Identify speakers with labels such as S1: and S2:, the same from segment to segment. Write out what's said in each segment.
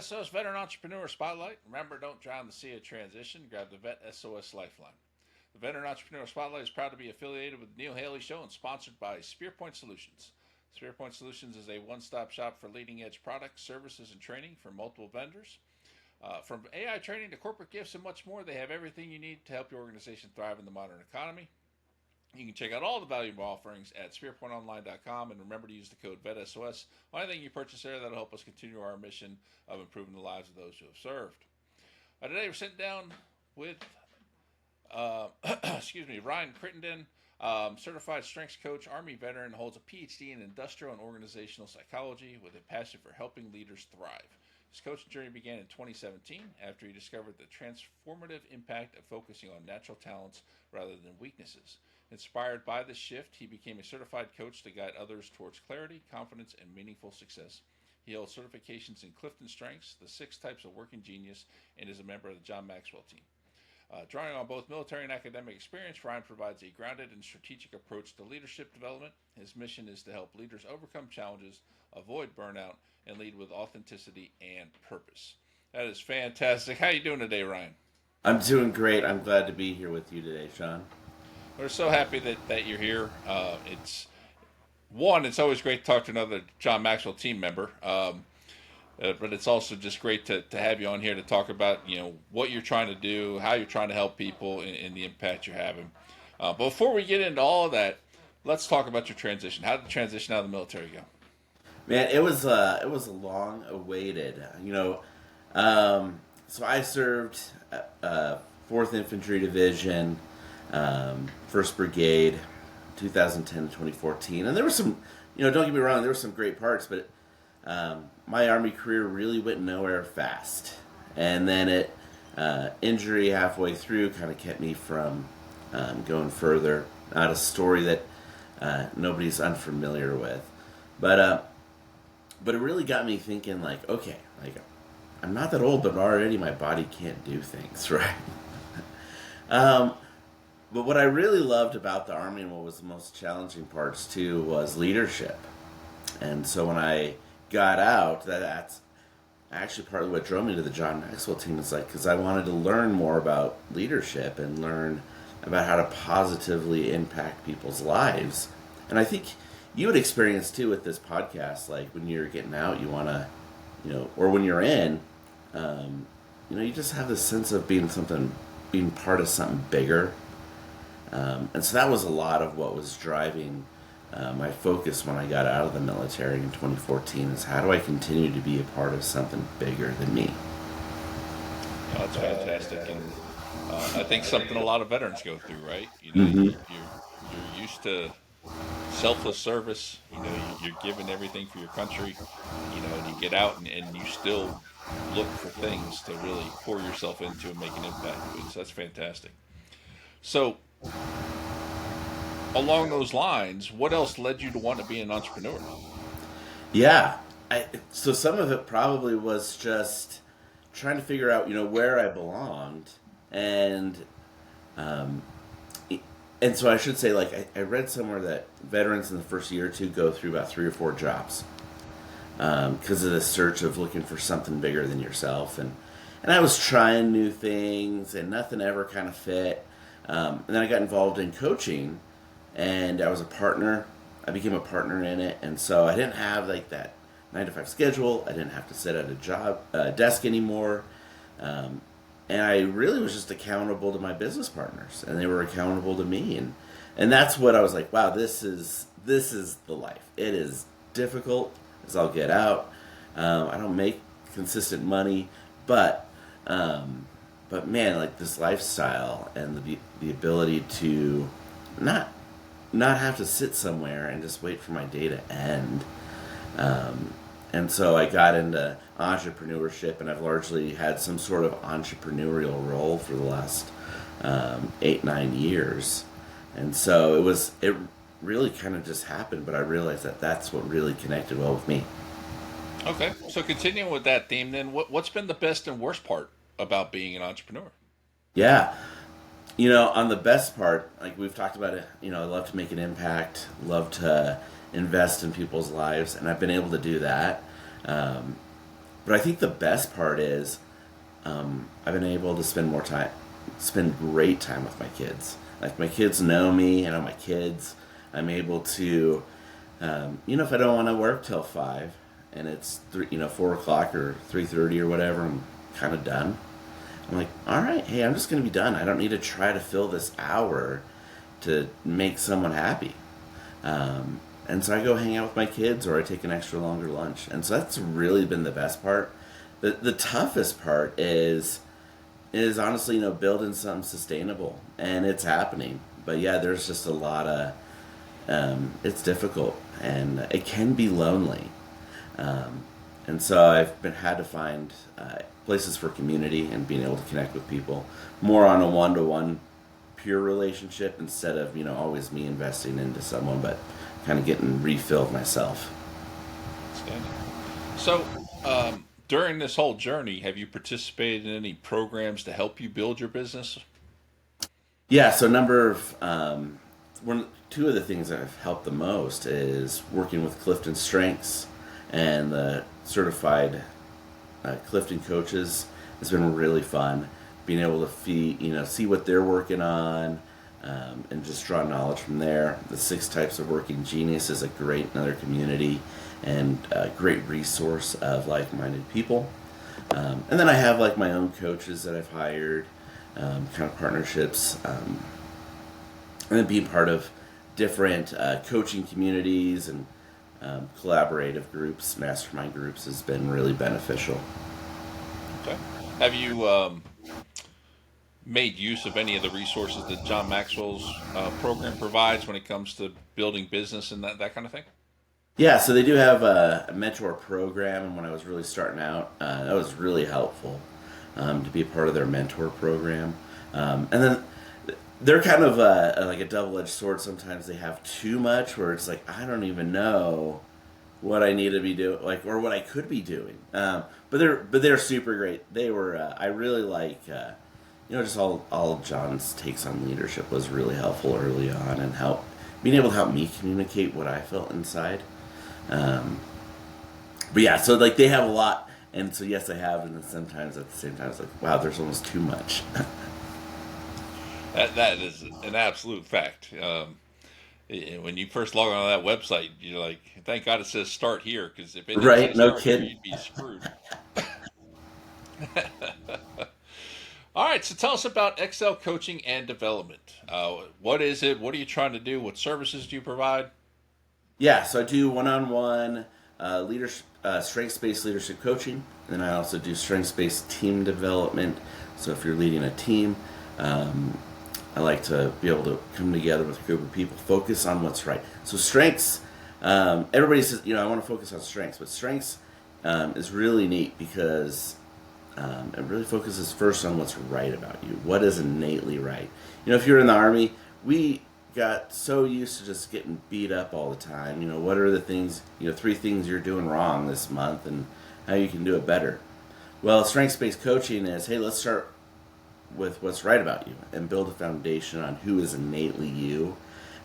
S1: S.O.S. Veteran Entrepreneur Spotlight. Remember, don't drown the sea of transition. Grab the VET S.O.S. Lifeline. The Veteran Entrepreneur Spotlight is proud to be affiliated with the Neil Haley Show and sponsored by SpearPoint Solutions. SpearPoint Solutions is a one-stop shop for leading-edge products, services, and training from multiple vendors. From AI training to corporate gifts and much more, they have everything you need to help your organization thrive in the modern economy. You can check out all the valuable offerings at spearpointonline.com, and remember to use the code VETSOS on anything you purchase there. That'll help us continue our mission of improving the lives of those who have served. Today we're sitting down with Ryan Crittenden, certified strengths coach, Army veteran, holds a Ph.D. in industrial and organizational psychology with a passion for helping leaders thrive. His coaching journey began in 2017 after he discovered the transformative impact of focusing on natural talents rather than weaknesses. Inspired by this shift, he became a certified coach to guide others towards clarity, confidence, and meaningful success. He holds certifications in CliftonStrengths, the 6 types of working genius, and is a member of the John Maxwell Team. Drawing on both military and academic experience, Ryan provides a grounded and strategic approach to leadership development. His mission is to help leaders overcome challenges, avoid burnout, and lead with authenticity and purpose. That is fantastic. How are you doing today, Ryan?
S2: I'm doing great. I'm glad to be here with you today, Sean.
S1: We're so happy that you're here. It's always great to talk to another John Maxwell Team member. But it's also just great to have you on here to talk about, what you're trying to do, how you're trying to help people, and the impact you're having. But before we get into all of that, let's talk about your transition. How did the transition out of the military go?
S2: Man, it was long awaited. So I served 4th Infantry Division, 1st Brigade, 2010 to 2014, and there were some, don't get me wrong, there were some great parts, but my Army career really went nowhere fast. And then injury halfway through kind of kept me from going further. Not a story that nobody's unfamiliar with. But it really got me thinking, okay, I'm not that old, but already my body can't do things, right? But what I really loved about the Army and what was the most challenging parts too was leadership. And so when I got out, that's actually partly what drove me to the John Maxwell Team. It's because I wanted to learn more about leadership and learn about how to positively impact people's lives. And I think you would experience too with this podcast, when you're getting out, you want to, or when you're in, you just have this sense of being part of something bigger. And so that was a lot of what was driving my focus when I got out of the military in 2014 is how do I continue to be a part of something bigger than me?
S1: That's fantastic, and I think something a lot of veterans go through, right? You're used to selfless service. You're giving everything for your country. And you get out and you still look for things to really pour yourself into and make an impact with. So that's fantastic. So, along those lines, what else led you to want to be an entrepreneur?
S2: Yeah. So some of it probably was just trying to figure out, where I belonged. And so I should say, I read somewhere that veterans in the first year or two go through about 3 or 4 jobs because of the search of looking for something bigger than yourself. And I was trying new things, and nothing ever kind of fit. And then I got involved in coaching, and I was a partner. I became a partner in it, and so I didn't have that 9-to-5 schedule. I didn't have to sit at a desk anymore, and I really was just accountable to my business partners, and they were accountable to me, and that's what I was like. Wow, this is the life. It is difficult as I'll get out. I don't make consistent money, but man, this lifestyle and the ability to not have to sit somewhere and just wait for my day to end. And so I got into entrepreneurship, and I've largely had some sort of entrepreneurial role for the last 8-9 years. And so it really kind of just happened, but I realized that that's what really connected well with me.
S1: Okay, so continuing with that theme then, what's been the best and worst part about being an entrepreneur?
S2: Yeah. On the best part, we've talked about it, I love to make an impact, love to invest in people's lives, and I've been able to do that. But I think the best part is I've been able to spend great time with my kids. Like my kids know me, I know my kids. I'm able to, if I don't want to work till 5, and it's 4 o'clock or 3:30 or whatever, I'm kind of done. I'm like, all right, hey, I'm just going to be done. I don't need to try to fill this hour to make someone happy. And so I go hang out with my kids, or I take an extra longer lunch. And so that's really been the best part. The toughest part is honestly, building something sustainable, and it's happening. But yeah, there's just a lot of it's difficult, and it can be lonely. And so had to find places for community and being able to connect with people more on a one-to-one pure relationship, instead of always me investing into someone, but kind of getting refilled myself.
S1: Outstanding. So, during this whole journey, have you participated in any programs to help you build your business?
S2: Yeah, so number of two of the things that have helped the most is working with CliftonStrengths and the certified Clifton coaches. Has been really fun being able to see what they're working on, and just draw knowledge from there. The 6 Types of Working Genius is another community and a great resource of like-minded people. And then I have like my own coaches that I've hired, kind of partnerships, and then being part of different coaching communities and collaborative groups, mastermind groups, has been really beneficial.
S1: Okay. Have you made use of any of the resources that John Maxwell's program provides when it comes to building business and that kind of thing?
S2: Yeah, so they do have a mentor program, and when I was really starting out, that was really helpful, to be a part of their mentor program. And then they're kind of like a double-edged sword. Sometimes they have too much, where it's like, I don't even know what I need to be doing, like, or what I could be doing. But they're super great. They were I really like just all John's takes on leadership was really helpful early on, and being able to help me communicate what I felt inside. But yeah, so like they have a lot, and so yes, I have, and then sometimes at the same time it's like, wow, there's almost too much.
S1: That is an absolute fact. When you first log on that website, you're like, thank God it says start here, because if it didn't say
S2: Right? No
S1: start here,
S2: kidding.
S1: you'd be screwed. All right, so tell us about Excel Coaching and Development. What is it? What are you trying to do? What services do you provide?
S2: Yeah, so I do one-on-one leadership, strengths-based leadership coaching, and then I also do strengths-based team development. So if you're leading a team, I like to be able to come together with a group of people, focus on what's right. So strengths, everybody says, I want to focus on strengths, but strengths is really neat because it really focuses first on what's right about you, what is innately right. If you're in the Army, we got so used to just getting beat up all the time. What are the things, 3 things you're doing wrong this month and how you can do it better. Well, strengths-based coaching is, hey, let's start with what's right about you and build a foundation on who is innately you.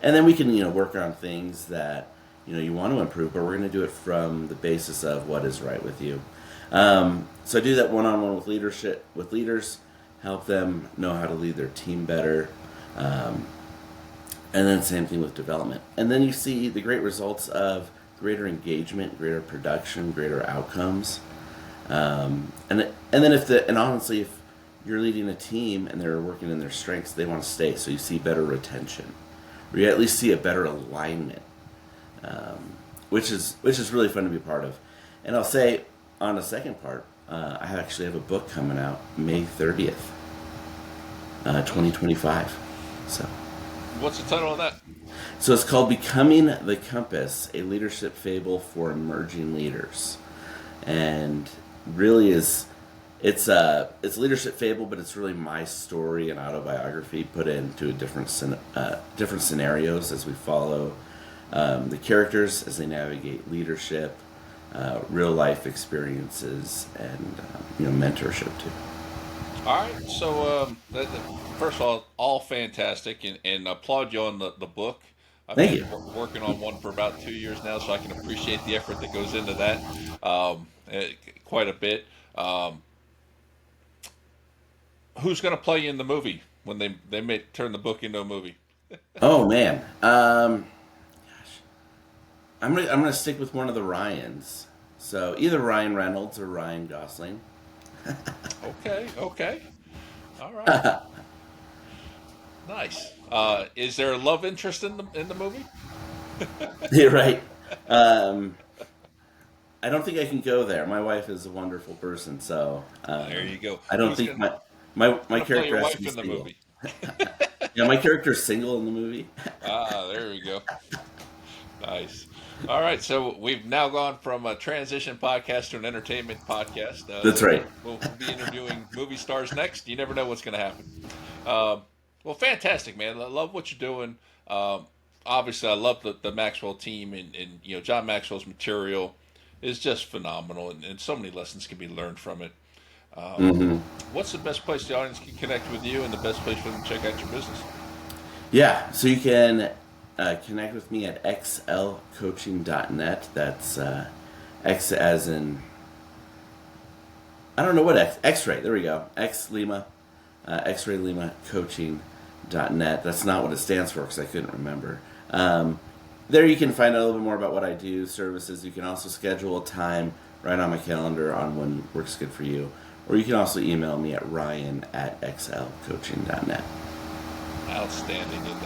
S2: And then we can, work on things that, you want to improve, but we're going to do it from the basis of what is right with you. So I do that one-on-one with leaders, help them know how to lead their team better. And then same thing with development. And then you see the great results of greater engagement, greater production, greater outcomes. And honestly, if you're leading a team and they're working in their strengths, they want to stay. So you see better retention, or you at least see a better alignment, which is really fun to be part of. And I'll say on the second part, I actually have a book coming out May 30th, 2025. So.
S1: What's the title of that?
S2: So it's called Becoming the Compass, a leadership fable for emerging leaders. And really it's a leadership fable, but it's really my story and autobiography put into different scenarios as we follow the characters as they navigate leadership, real life experiences, and mentorship too.
S1: All right, so first of all fantastic, and applaud you on the book. I've
S2: Thank
S1: been
S2: you.
S1: working on one for about 2 years now, so I can appreciate the effort that goes into that. quite a bit. Who's going to play you in the movie when they may turn the book into a movie?
S2: Oh man, I'm gonna stick with one of the Ryans. So either Ryan Reynolds or Ryan Gosling.
S1: Okay, okay, all right, nice. Is there a love interest in the movie?
S2: You're right. Um, I don't think I can go there. My wife is a wonderful person, so
S1: There you go.
S2: I don't
S1: Who's
S2: think
S1: going to
S2: my
S1: play your
S2: character has to
S1: wife
S2: be
S1: in the
S2: single.
S1: movie?
S2: Yeah, my character's single in the movie.
S1: There we go. Nice. All right, so we've now gone from a transition podcast to an entertainment podcast.
S2: That's right.
S1: We'll be interviewing movie stars next. You never know what's going to happen. Um, well, fantastic, man. I love what you're doing. Obviously, I love the Maxwell team, and John Maxwell's material is just phenomenal, and so many lessons can be learned from it.
S2: Hmm.
S1: What's the best place the audience can connect with you, and the best place for them to check out your business?
S2: Yeah, so you can connect with me at xlcoaching.net. That's X as in, I don't know what X-ray. There we go. X Lima, X-ray Lima coaching.net. That's not what it stands for because I couldn't remember. There you can find out a little bit more about what I do, services. You can also schedule a time right on my calendar on when works good for you. Or you can also email me at ryan@xlcoaching.net.
S1: Outstanding. And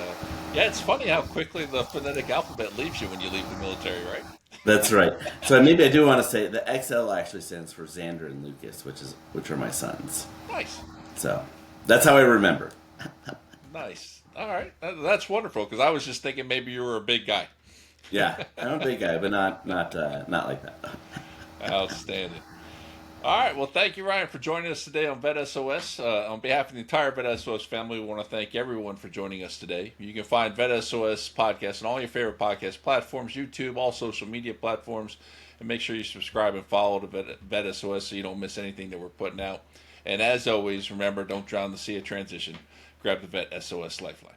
S1: yeah, it's funny how quickly the phonetic alphabet leaves you when you leave the military, right?
S2: That's right. So maybe I do want to say the XL actually stands for Xander and Lucas, which are my sons.
S1: Nice.
S2: So that's how I remember.
S1: Nice. All right. That's wonderful because I was just thinking maybe you were a big guy.
S2: Yeah, I'm a big guy, but not like that.
S1: Outstanding. All right. Well, thank you, Ryan, for joining us today on VET S.O.S. On behalf of the entire VET S.O.S family, we want to thank everyone for joining us today. You can find VET S.O.S podcast on all your favorite podcast platforms, YouTube, all social media platforms, and make sure you subscribe and follow to VET S.O.S so you don't miss anything that we're putting out. And as always, remember, don't drown the sea of transition. Grab the VET S.O.S lifeline.